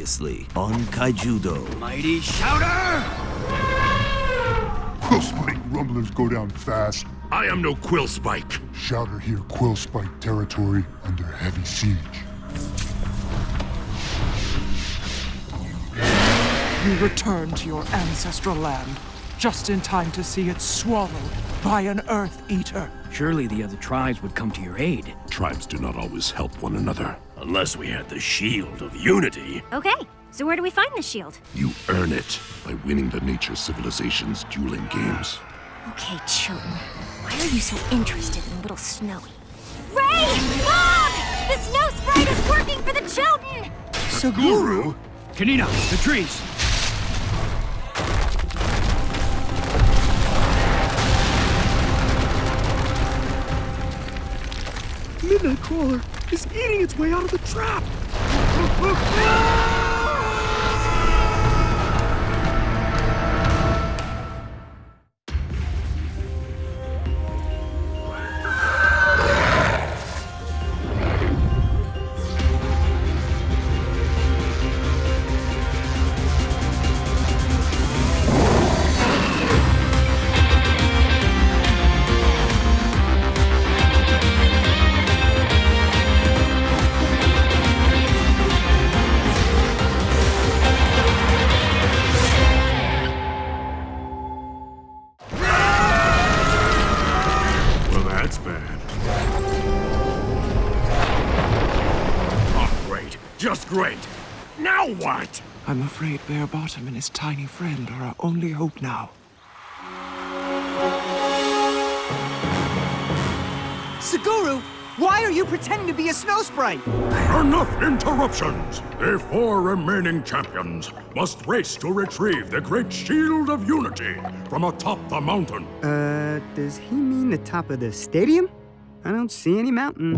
Previously on Kaijudo. Mighty Shouter! Quill Spike rumblers go down fast. I am no Quill Spike. Shouter here, Quill Spike territory under heavy siege. You return to your ancestral land, just in time to see it swallowed by an Earth Eater. Surely the other tribes would come to your aid. Tribes do not always help one another. Unless we had the Shield of Unity. Okay, so where do we find the shield? You earn it by winning the Nature Civilization's dueling games. Okay, Chilton, why are you so interested in little Snowy? Ray! Mom! The snow sprite is working for the Chilton! Guru? Kanina, the trees! Midnight Crawler is eating its way out of the trap! That's bad. Oh, great. Just great. Now what? I'm afraid Bare Bottom and his tiny friend are our only hope now. Seguru, why are you pretending to be a snow sprite? Enough interruptions! The 4 remaining champions must race to retrieve the Great Shield of Unity from atop the mountain. Does he mean the top of the stadium? I don't see any mountain.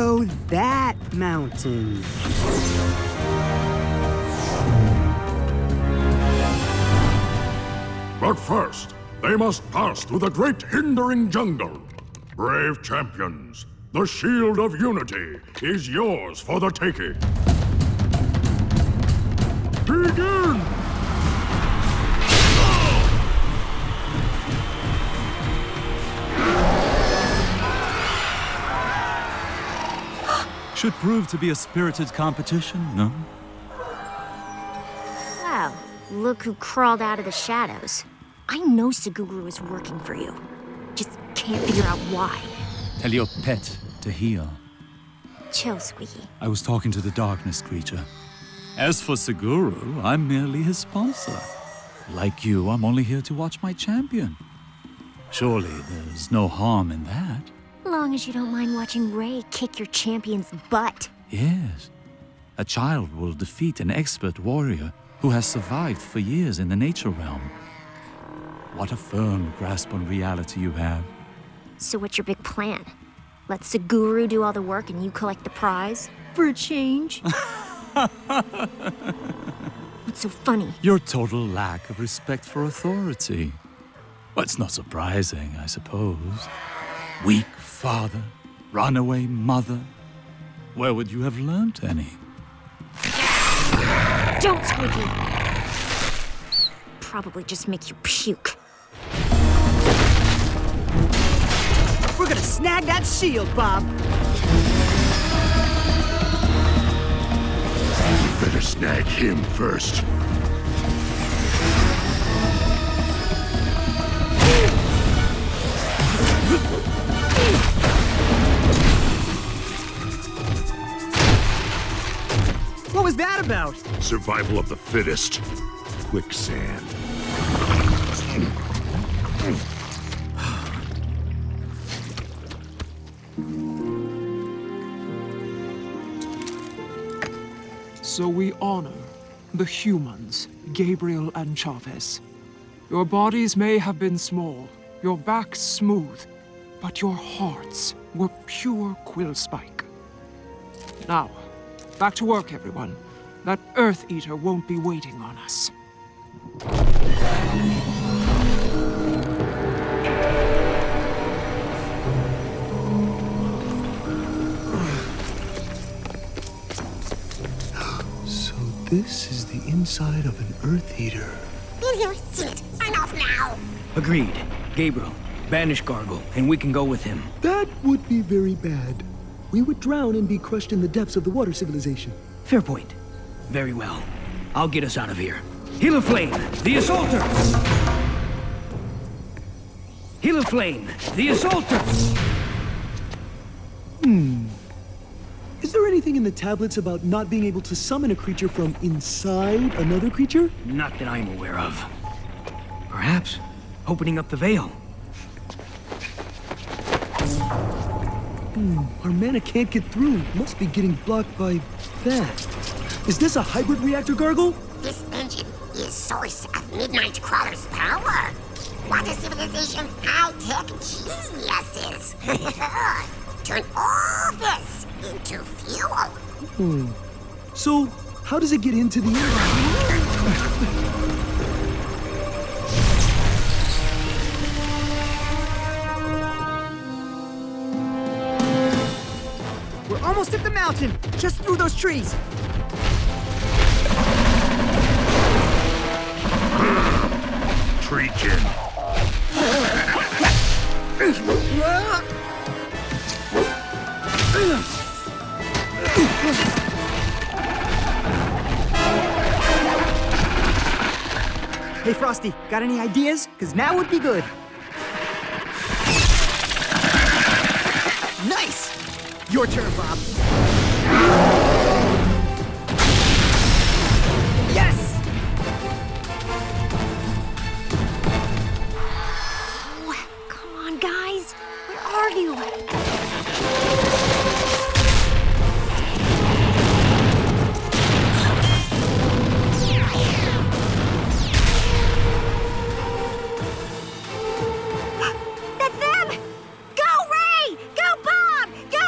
Oh, that mountain. But first, they must pass through the Great Hindering Jungle. Brave champions, the Shield of Unity is yours for the taking. Begin! Should prove to be a spirited competition, no? Wow, look who crawled out of the shadows. I know Seguru is working for you. Just can't figure out why. Tell your pet to heal. Chill, Squeaky. I was talking to the darkness creature. As for Seguru, I'm merely his sponsor. Like you, I'm only here to watch my champion. Surely there's no harm in that. Long as you don't mind watching Ray kick your champion's butt. Yes. A child will defeat an expert warrior who has survived for years in the nature realm. What a firm grasp on reality you have. So what's your big plan? Let Seguru do all the work and you collect the prize? For a change? What's so funny? Your total lack of respect for authority. Well, it's not surprising, I suppose. Weak father, runaway mother. Where would you have learnt any? Don't, Squeaky! Probably just make you puke. We're gonna snag that shield, Bob. You better snag him first. What was that about? Survival of the fittest. Quicksand. So we honor the humans, Gabriel and Chavez. Your bodies may have been small, your backs smooth, but your hearts were pure quill spike. Now, back to work, everyone. that Earth Eater won't be waiting on us. So this is the inside of an Earth Eater. In here, see it. Sign off now. Agreed. Gabriel, banish Gargle, and we can go with him. That would be very bad. We would drown and be crushed in the depths of the water civilization. Fair point. Very well. I'll get us out of here. Heal of Flame, the Assaulter! Heal of Flame, the Assaulter! Is there anything in the tablets about not being able to summon a creature from inside another creature? Not that I'm aware of. Perhaps opening up the veil. Our mana can't get through. Must be getting blocked by that. Is this a hybrid reactor, Gargle? This engine is source of Midnight Crawler's power. Water civilization high-tech geniuses. Turn all this into fuel. So, how does it get into the environment? We're almost at the mountain, just through those trees. Treakin. Hey, Frosty, got any ideas? Because now would be good. Nice! Your turn, Bob. Yes! Oh, come on, guys. Where are you? That's them! Go, Ray! Go, Bob! Go!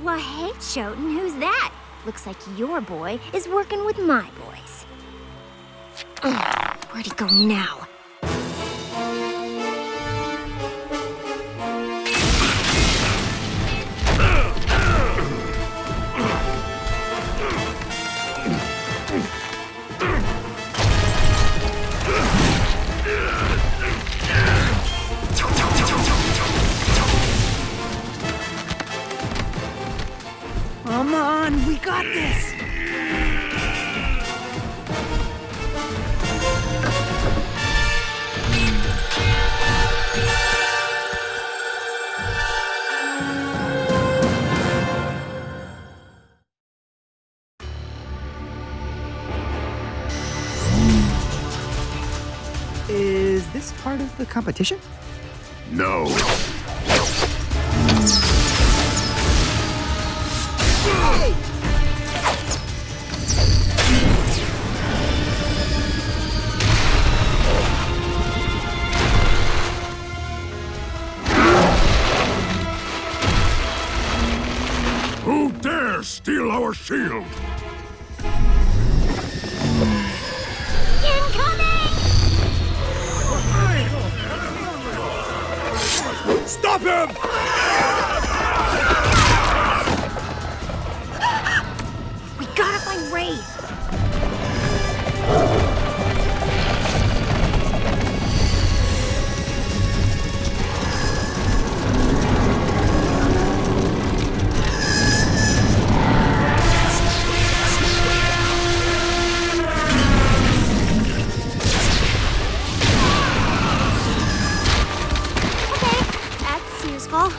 Well, hey, Choten, who's that? Looks like your boy is working with my boys. Where'd he go now? Come on, we got this! Is this part of the competition? No. Who dares steal our shield? Stop him! We gotta find Ray. Okay, that's useful.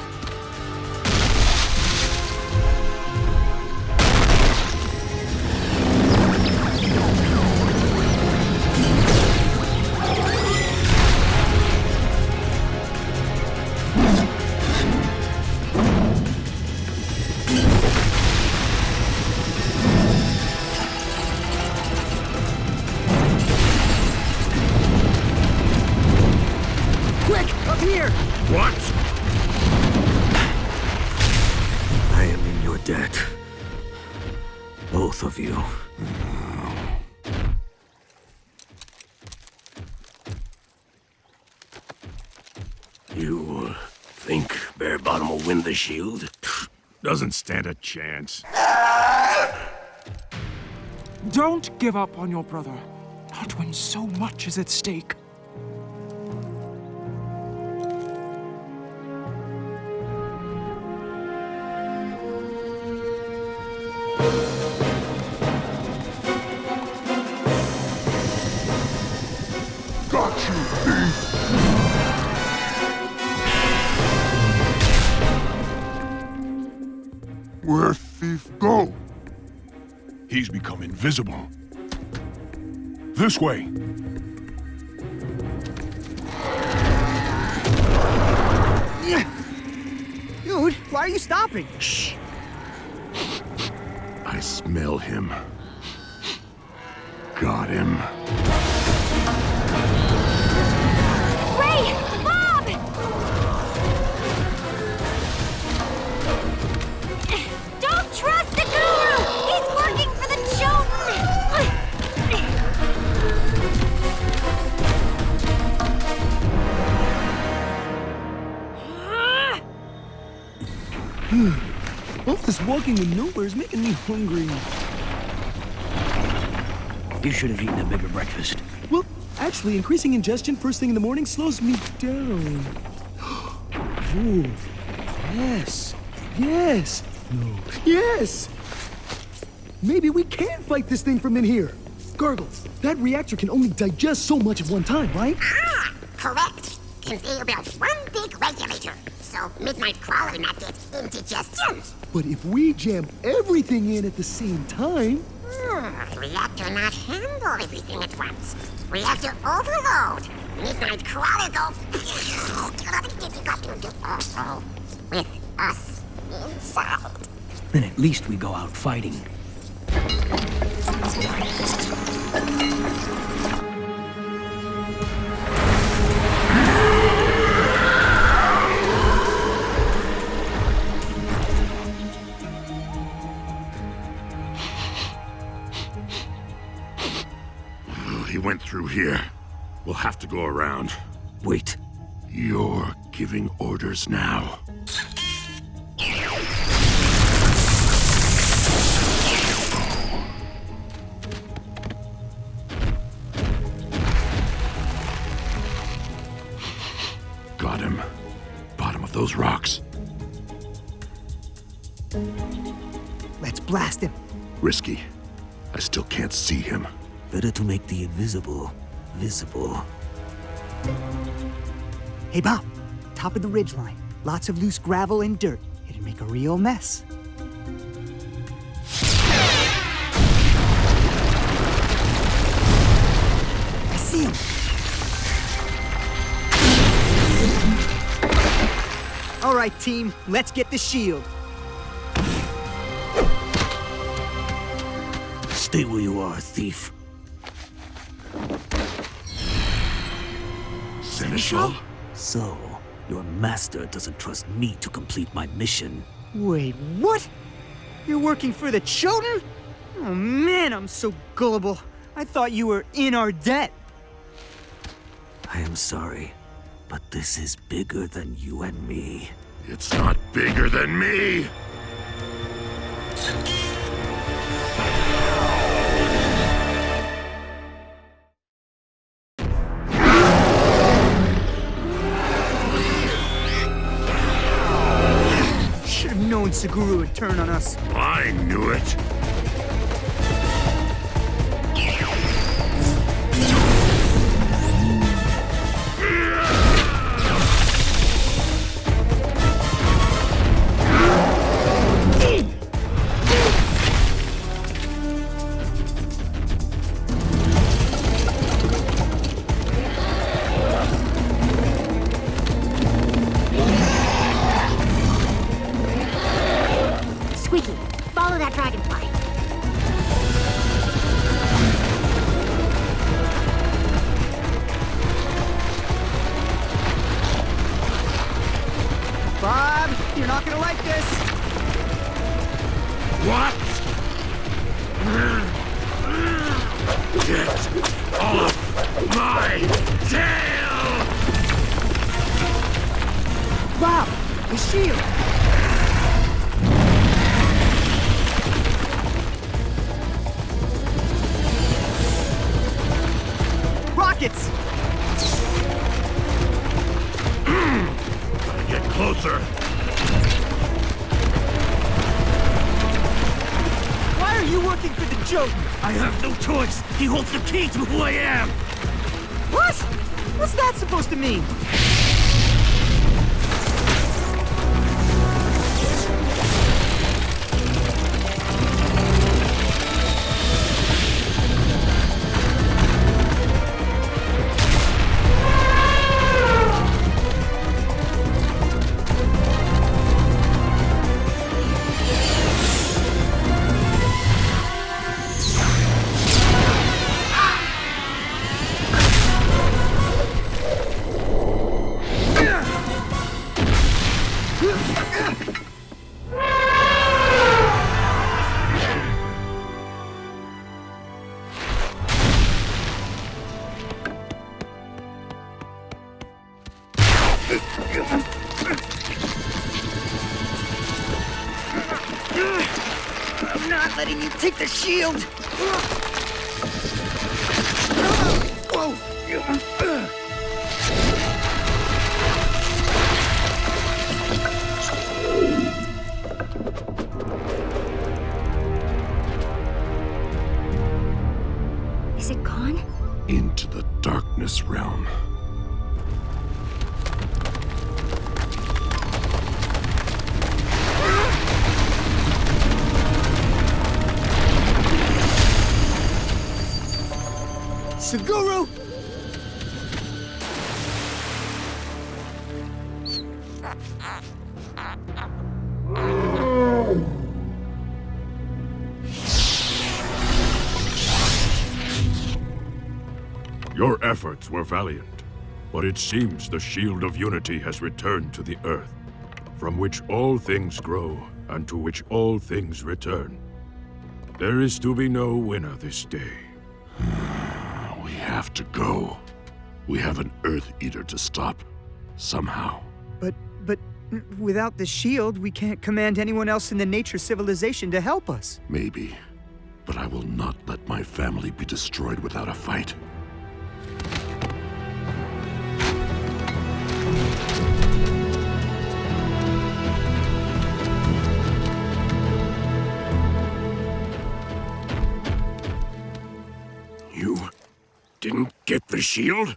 Quick, up here! What? I am in your debt. Both of you. Think Bare Bottom will win the shield? Doesn't stand a chance. Don't give up on your brother. Not when so much is at stake. Got you, thief! Where'd thief go? He's become invisible. This way. Dude, why are you stopping? Shh. I smell him. Got him. Ray! Bob! Don't trust the guru! He's working for the All this walking in nowhere is making me hungry. You should have eaten a bigger breakfast. Well, actually, increasing ingestion first thing in the morning slows me down. Ooh. Yes. Yes. No. Yes! Maybe we can fight this thing from in here. Gargle, that reactor can only digest so much at one time, right? Ah, correct. Conveyor belt, one big regulator. So Midnight Crawler not get indigestion. But if we jam everything in at the same time... Reactor not handle everything at once. Reactor overload. Midnight Crawler go... with us inside. Then at least we go out fighting. He went through here. We'll have to go around. Wait. You're giving orders now. Got him. Bottom of those rocks. Let's blast him. Risky. I still can't see him. Better to make the invisible visible. Hey, Bob. Top of the ridgeline. Lots of loose gravel and dirt. It'd make a real mess. I see him. All right, team. Let's get the shield. Stay where you are, thief. Seneschal? So, your master doesn't trust me to complete my mission. Wait, what? You're working for the Chosen? Oh man, I'm so gullible. I thought you were in our debt. I am sorry, but this is bigger than you and me. It's not bigger than me! Should've known Seguru would turn on us. I knew it! Squeaky, follow that dragonfly. Bob, you're not gonna like this. What? Get off my tail! Bob, the shield! Rockets! Get closer. Why are you working for the Jotun? I have no choice. He holds the key to who I am. What? What's that supposed to mean? I'm not letting you take the shield! Is it gone? Into the darkness realm. Suguru! Your efforts were valiant, but it seems the Shield of Unity has returned to the Earth, from which all things grow and to which all things return. There is to be no winner this day. We have to go. We have an Earth Eater to stop, somehow. But without the shield, we can't command anyone else in the nature civilization to help us. Maybe. But I will not let my family be destroyed without a fight. You didn't get the shield?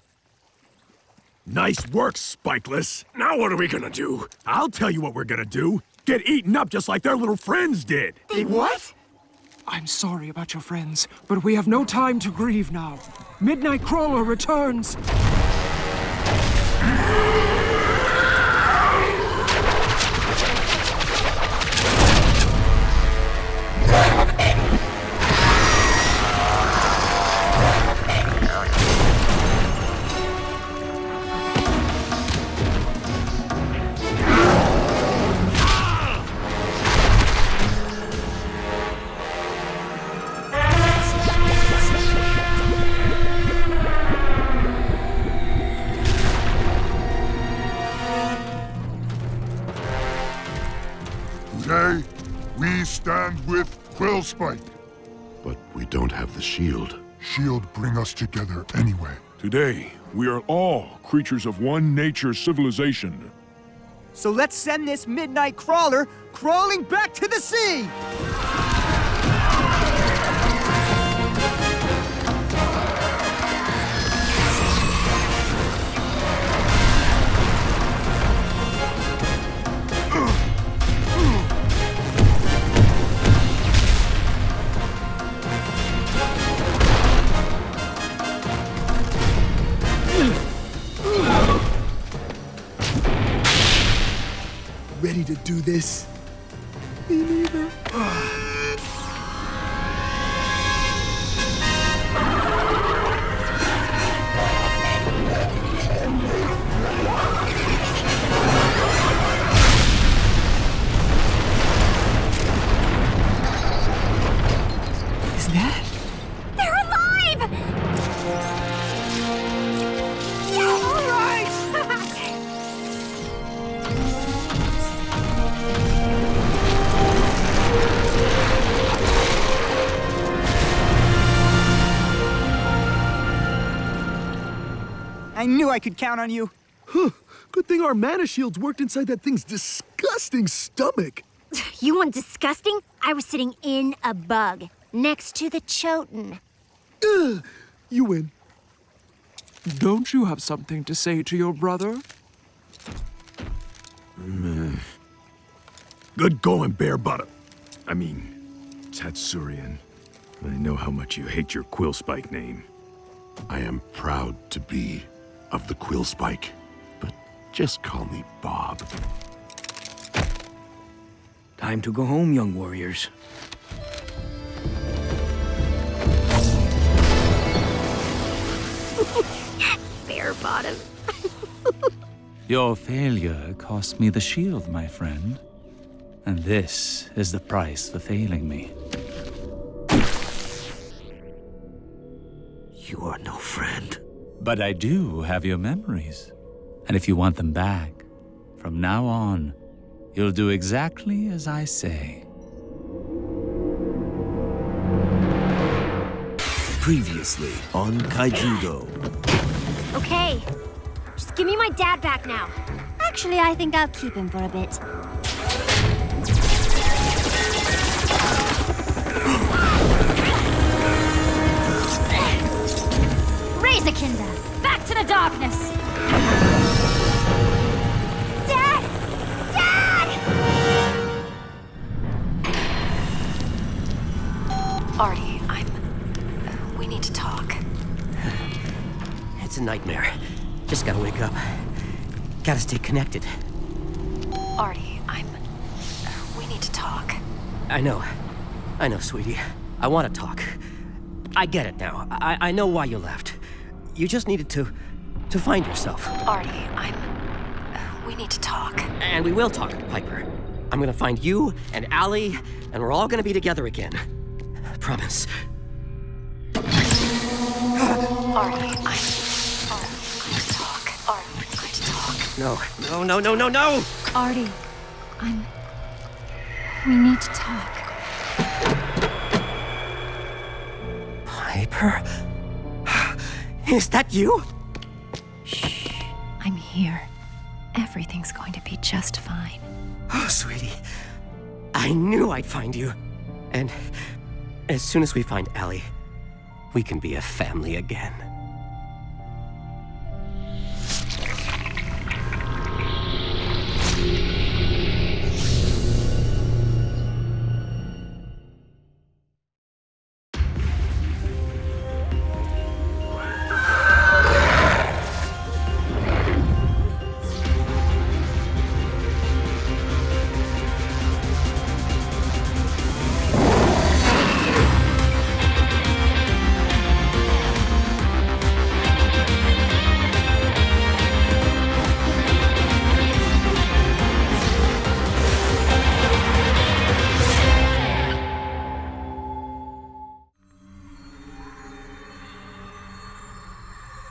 Nice work, Spikeless. Now what are we gonna do? I'll tell you what we're gonna do. Get eaten up just like their little friends did. They what? I'm sorry about your friends, but we have no time to grieve now. Midnight Crawler returns! Today, we stand with Quillspike. But we don't have the shield. Shield bring us together anyway. Today, we are all creatures of one nature civilization. So let's send this midnight crawler crawling back to the sea! Ready to do this? Me neither. Is that? They're alive! All right! I knew I could count on you. Huh. Good thing our mana shields worked inside that thing's disgusting stomach. You want disgusting? I was sitting in a bug, next to the Choten. You win. Don't you have something to say to your brother? Good going, Bear Bottom. I mean, Tatsurian. I know how much you hate your quill spike name. I am proud to be of the Quill Spike, but just call me Bob. Time to go home, young warriors. Bare bottom. Your failure cost me the shield, my friend. And this is the price for failing me. You are no friend. But I do have your memories. And if you want them back, from now on, you'll do exactly as I say. Previously on Kaijudo. Okay, just give me my dad back now. Actually, I think I'll keep him for a bit. Razorkinder, back to the darkness! Dad! Dad! Artie, we need to talk. It's a nightmare. Just gotta wake up. Gotta stay connected. Artie, we need to talk. I know, sweetie. I want to talk. I get it now. I know why you left. You just needed to find yourself. Artie, we need to talk. And we will talk, Piper. I'm gonna find you and Allie, and we're all gonna be together again. Promise. Artie, I need to talk. Artie, I need to talk. No. Artie, we need to talk. Piper? Is that you? Shh, I'm here. Everything's going to be just fine. Oh, sweetie. I knew I'd find you. And as soon as we find Allie, we can be a family again.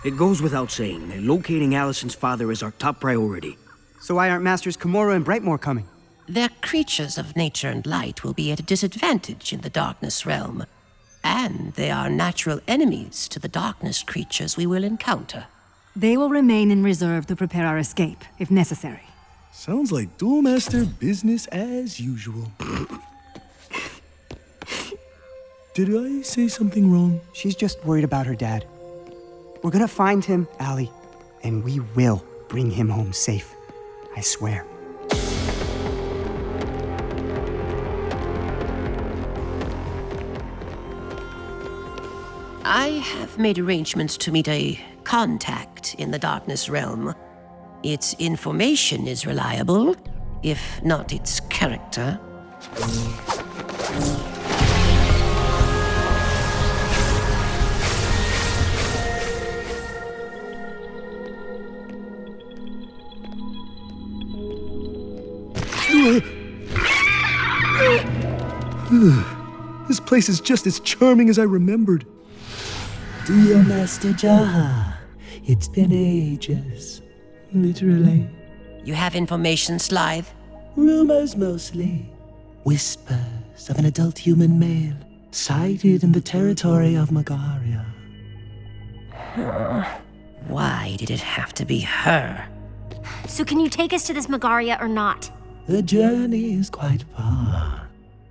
It goes without saying that locating Allison's father is our top priority. So why aren't Masters Kimura and Brightmore coming? Their creatures of nature and light will be at a disadvantage in the Darkness realm. And they are natural enemies to the Darkness creatures we will encounter. They will remain in reserve to prepare our escape, if necessary. Sounds like Duel Master business as usual. Did I say something wrong? She's just worried about her dad. We're gonna find him, Allie, and we will bring him home safe. I swear. I have made arrangements to meet a contact in the Darkness realm. Its information is reliable, if not its character. This place is just as charming as I remembered. Duel Master Jaha. It's been ages. Literally. You have information, Slythe? Rumors mostly. Whispers of an adult human male sighted in the territory of Maggaria. Why did it have to be her? So can you take us to this Maggaria or not? The journey is quite far.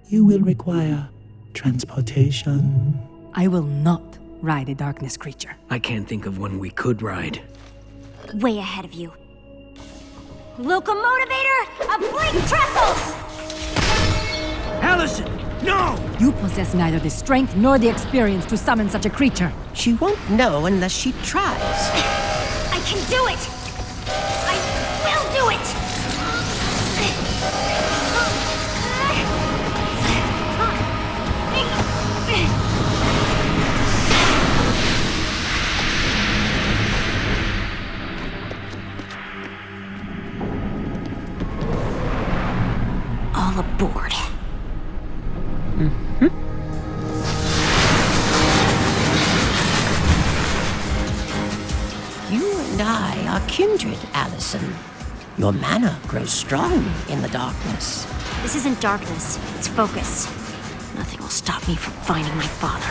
You will require transportation. I will not ride a darkness creature. I can't think of one we could ride. Way ahead of you. Locomotivator of Blink Trestles! Allison, no! You possess neither the strength nor the experience to summon such a creature. She won't know unless she tries. I can do it! I will do it! All aboard. You and I are kindred, Allison. Your mana grows strong in the darkness. This isn't darkness, it's focus. Nothing will stop me from finding my father.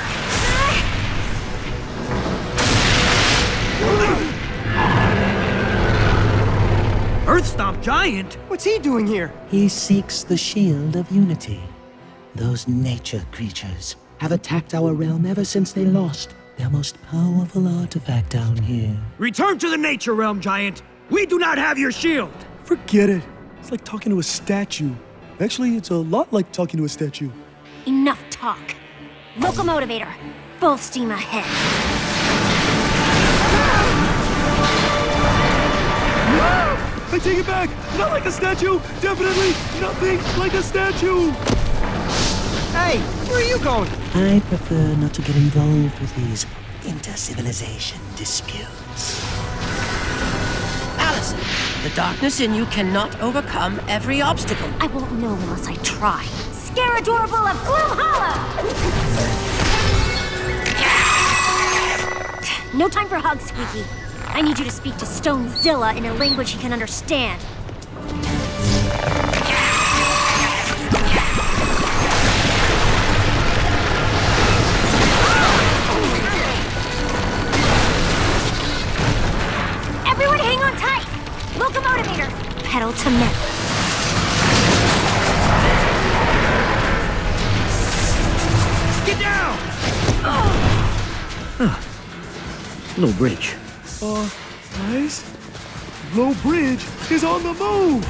Earth Stomp Giant? What's he doing here? He seeks the shield of unity. Those nature creatures have attacked our realm ever since they lost their most powerful artifact down here. Return to the nature realm, Giant! We do not have your shield! Forget it. It's like talking to a statue. Actually, it's a lot like talking to a statue. Enough talk. Locomotivator, full steam ahead. I take it back! Not like a statue! Definitely nothing like a statue! Hey, where are you going? I prefer not to get involved with these inter-civilization disputes. Allison, the darkness in you cannot overcome every obstacle. I won't know unless I try. Scare Adorable of Gloom Hollow! No time for hugs, Squeaky. I need you to speak to Stonezilla in a language he can understand. Everyone hang on tight! Locomotivator, pedal to metal. Get down! Low bridge. Guys? Low Bridge is on the move!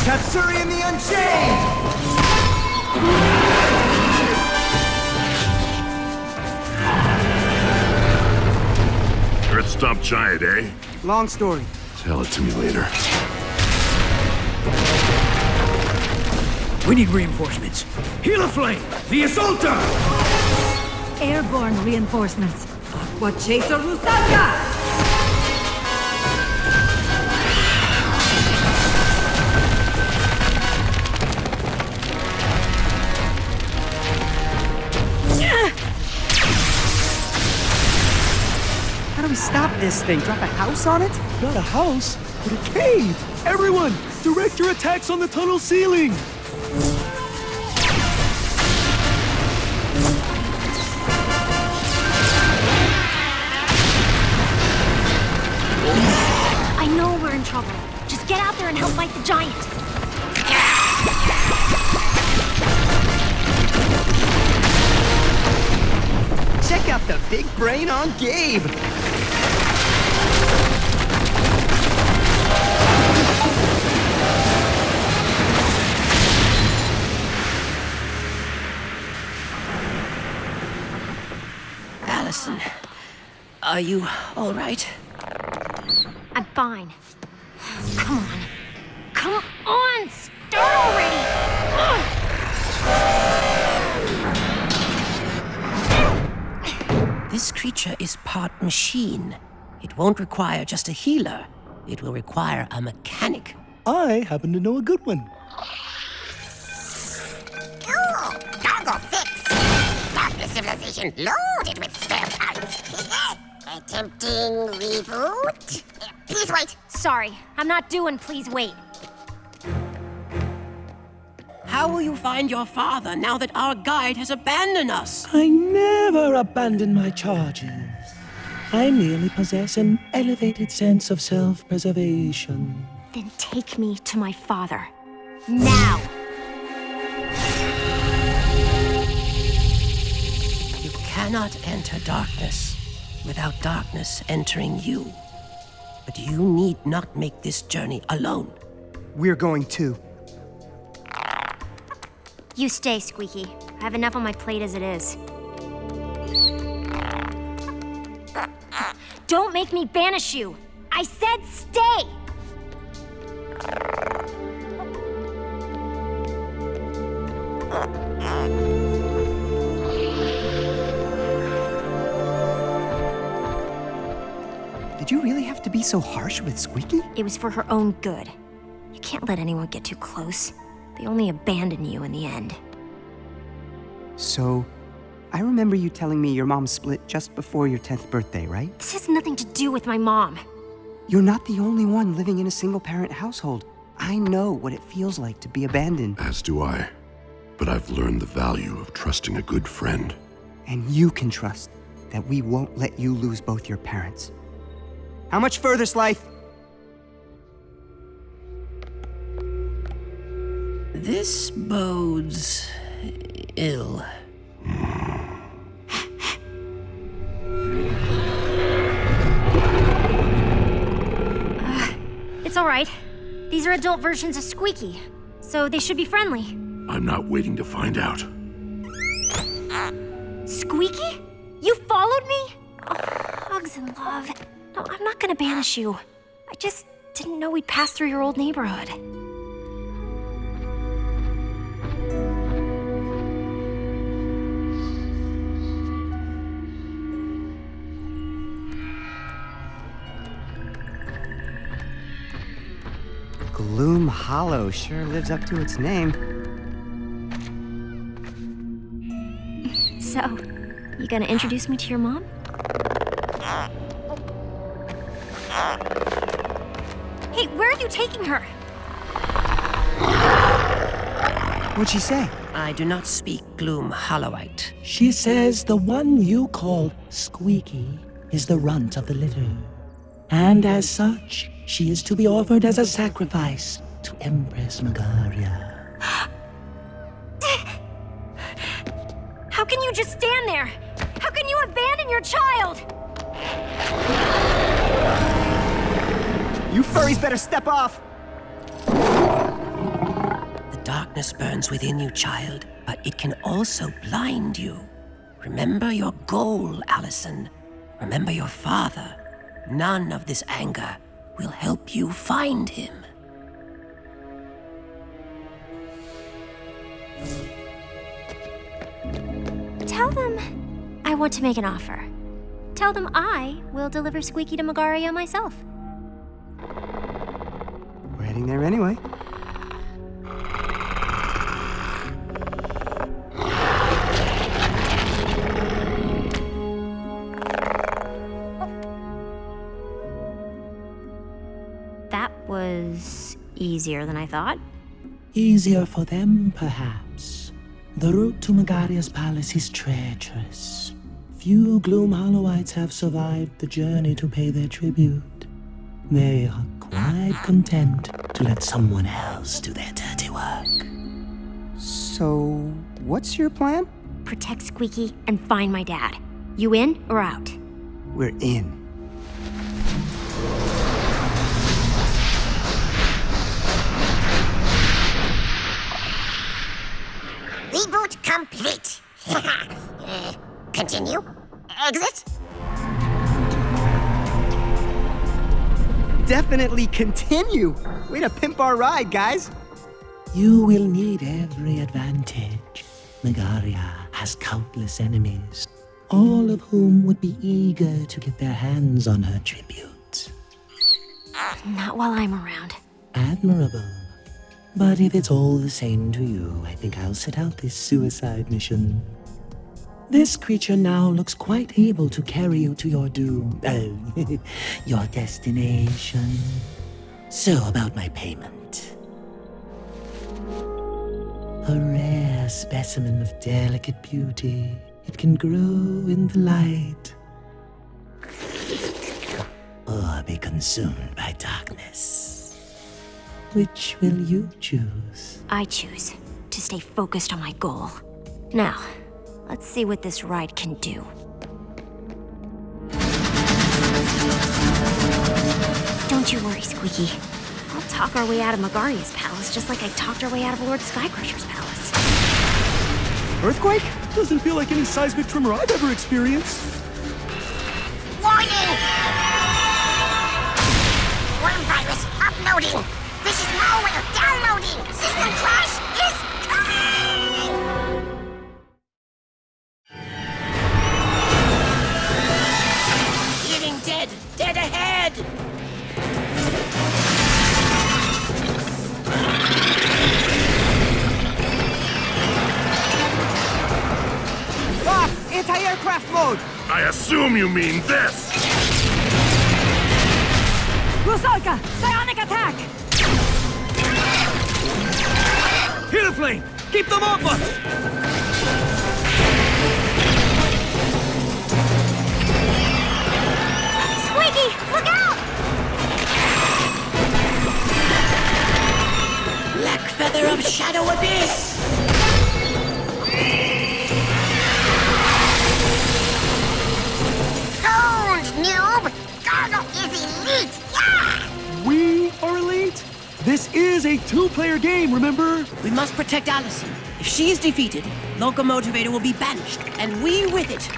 Tatsurian the Unchained! Earth Stomp Giant, eh? Long story. Tell it to me later. We need reinforcements. Healer Flame, the Assaulter! Airborne reinforcements. Aqua Chaser Rusaka! How do we stop this thing? Drop a house on it? Not a house, but a cave! Everyone, direct your attacks on the tunnel ceiling! I know we're in trouble. Just get out there and help fight the giant. Check out the big brain on Gabe! Allison, are you all right? I'm fine. Come on. Come on! Start already! This creature is part machine. It won't require just a healer. It will require a mechanic. I happen to know a good one. Ooh, doggo fix! Darkness civilization loaded with spare parts. Attempting reboot? Please wait. Sorry, I'm not doing please wait. How will you find your father now that our guide has abandoned us? I never abandon my charges. I merely possess an elevated sense of self-preservation. Then take me to my father. Now! You cannot enter darkness without darkness entering you. But you need not make this journey alone. We're going too. You stay, Squeaky. I have enough on my plate as it is. Don't make me banish you! I said stay! Did you really have to be so harsh with Squeaky? It was for her own good. You can't let anyone get too close. They only abandon you in the end. So, I remember you telling me your mom split just before your 10th birthday, right? This has nothing to do with my mom. You're not the only one living in a single-parent household. I know what it feels like to be abandoned. As do I. But I've learned the value of trusting a good friend. And you can trust that we won't let you lose both your parents. How much further, Slythe? This bodes ill. It's all right. These are adult versions of Squeaky, so they should be friendly. I'm not waiting to find out. Squeaky? You followed me? Oh, hugs and love. No, I'm not gonna banish you. I just didn't know we'd pass through your old neighborhood. Gloom Hollow sure lives up to its name. So, you gonna introduce me to your mom? Hey, where are you taking her? What'd she say? I do not speak Gloom Hollowite. She says the one you call Squeaky is the runt of the litter. And as such, she is to be offered as a sacrifice to Empress Maggaria. How can you just stand there? How can you abandon your child? You furries better step off! The darkness burns within you, child, but it can also blind you. Remember your goal, Allison. Remember your father. None of this anger will help you find him. Tell them I want to make an offer. Tell them I will deliver Squeaky to Maggaria myself. We're heading there anyway. That was easier than I thought. Easier for them, perhaps. The route to Maggaria's palace is treacherous. Few Gloom Hollowites have survived the journey to pay their tribute. They are quite content to let someone else do their dirty work. So, what's your plan? Protect Squeaky and find my dad. You in or out? We're in. Reboot complete. Continue. Exit. Definitely continue. Way to pimp our ride, guys. You will need every advantage. Maggaria has countless enemies, all of whom would be eager to get their hands on her tribute. Not while I'm around. Admirable. But if it's all the same to you, I think I'll set out this suicide mission. This creature now looks quite able to carry you to your doom. Your destination. So about my payment. A rare specimen of delicate beauty. It can grow in the light. Or be consumed by darkness. Which will you choose? I choose to stay focused on my goal. Now, let's see what this ride can do. Don't you worry, Squeaky. I'll talk our way out of Maggaria's palace just like I talked our way out of Lord Skycrusher's palace. Earthquake? Doesn't feel like any seismic tremor I've ever experienced. Warning! Worm virus uploading! This is malware downloading! System crash is coming! Living dead! Dead ahead! Anti-aircraft mode! I assume you mean this! Rusalka! Psionic attack! Hit a flame! Keep them off us! Squeaky, look out! Black feather of shadow abyss! Noob! Gargle is elite! Yeah! We are elite? This is a two-player game, remember? We must protect Allison. If she is defeated, Locomotivator will be banished, and we with it.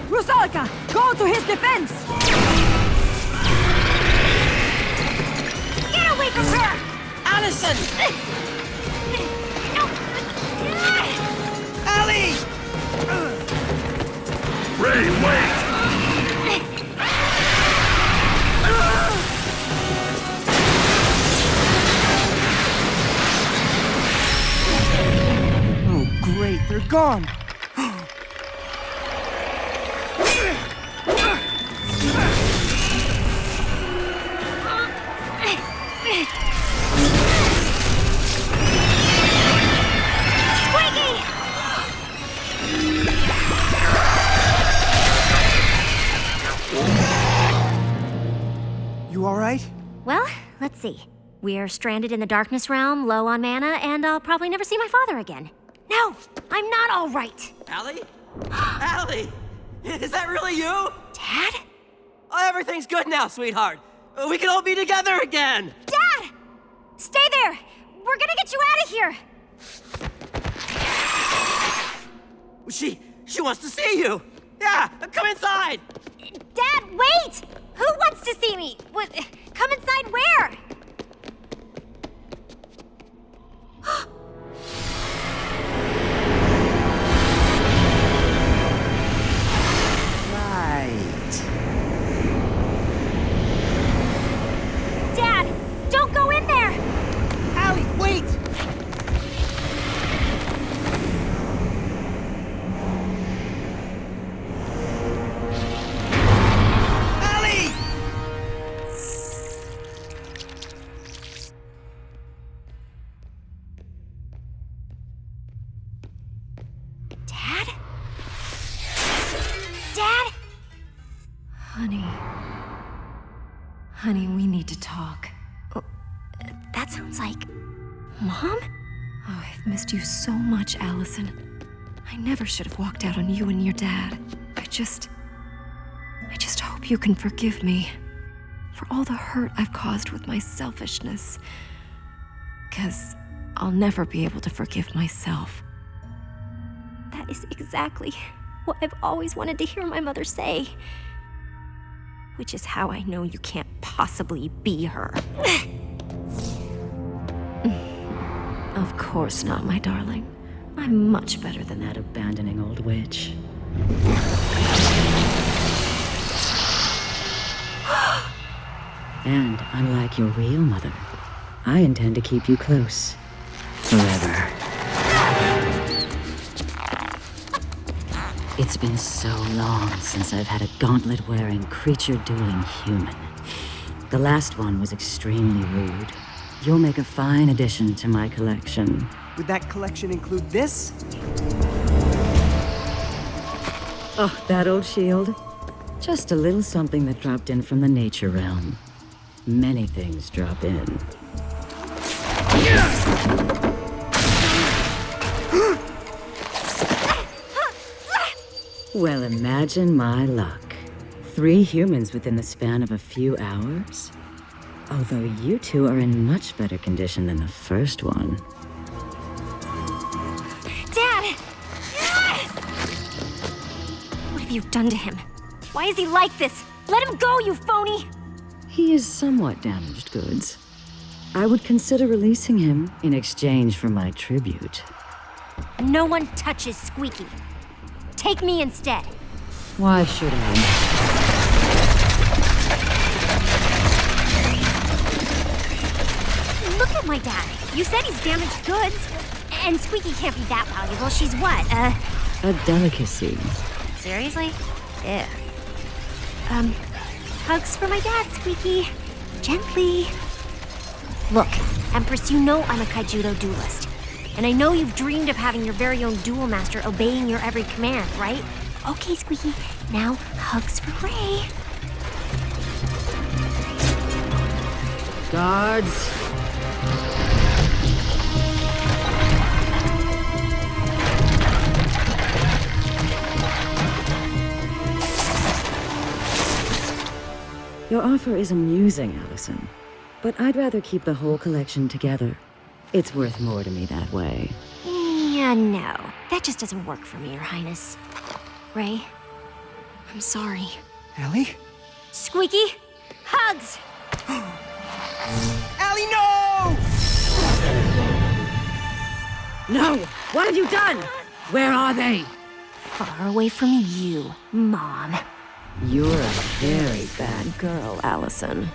Rusalka! Go to his defense! Get away from her! Allison! Allie! Ray, wait! Oh, great, they're gone! You alright? Well, let's see. We're stranded in the darkness realm, low on mana, and I'll probably never see my father again. No, I'm not all right. Allie? Allie! Is that really you? Dad? Oh, everything's good now, sweetheart. We can all be together again. Dad! Stay there! We're gonna get you out of here! She wants to see you. Yeah, come inside. Dad, wait! Who wants to see me? What? Come inside where? Right. Dad, don't go in there! Allie, wait! Allie! Dad? Dad? Honey. Honey, we need to talk. Oh, that sounds like... Mom? Oh, I've missed you so much, Allison. I never should have walked out on you and your dad. I just hope you can forgive me for all the hurt I've caused with my selfishness. 'Cause I'll never be able to forgive myself. That is exactly what I've always wanted to hear my mother say. Which is how I know you can't possibly be her. Of course not, my darling. I'm much better than that abandoning old witch. And unlike your real mother, I intend to keep you close. Forever. It's been so long since I've had a gauntlet-wearing, creature-dueling human. The last one was extremely rude. You'll make a fine addition to my collection. Would that collection include this? Oh, that old shield? Just a little something that dropped in from the nature realm. Many things drop in. Well, imagine my luck. 3 humans within the span of a few hours? Although you two are in much better condition than the first one. Dad! What have you done to him? Why is he like this? Let him go, you phony! He is somewhat damaged goods. I would consider releasing him in exchange for my tribute. No one touches Squeaky. Take me instead. Why should I? Look at my dad. You said he's damaged goods. And Squeaky can't be that valuable. She's what, A delicacy. Seriously? Ew. Hugs for my dad, Squeaky. Gently. Look, Empress, you know I'm a Kaijudo duelist. And I know you've dreamed of having your very own Duel Master obeying your every command, right? Okay, Squeaky. Now, hugs for Ray. Guards. Your offer is amusing, Allison. But I'd rather keep the whole collection together. It's worth more to me that way. Yeah, no. That just doesn't work for me, Your Highness. Ray, I'm sorry. Ellie? Squeaky, hugs! Ellie, no! No! What have you done? Where are they? Far away from you, Mom. You're a very bad girl, Allison.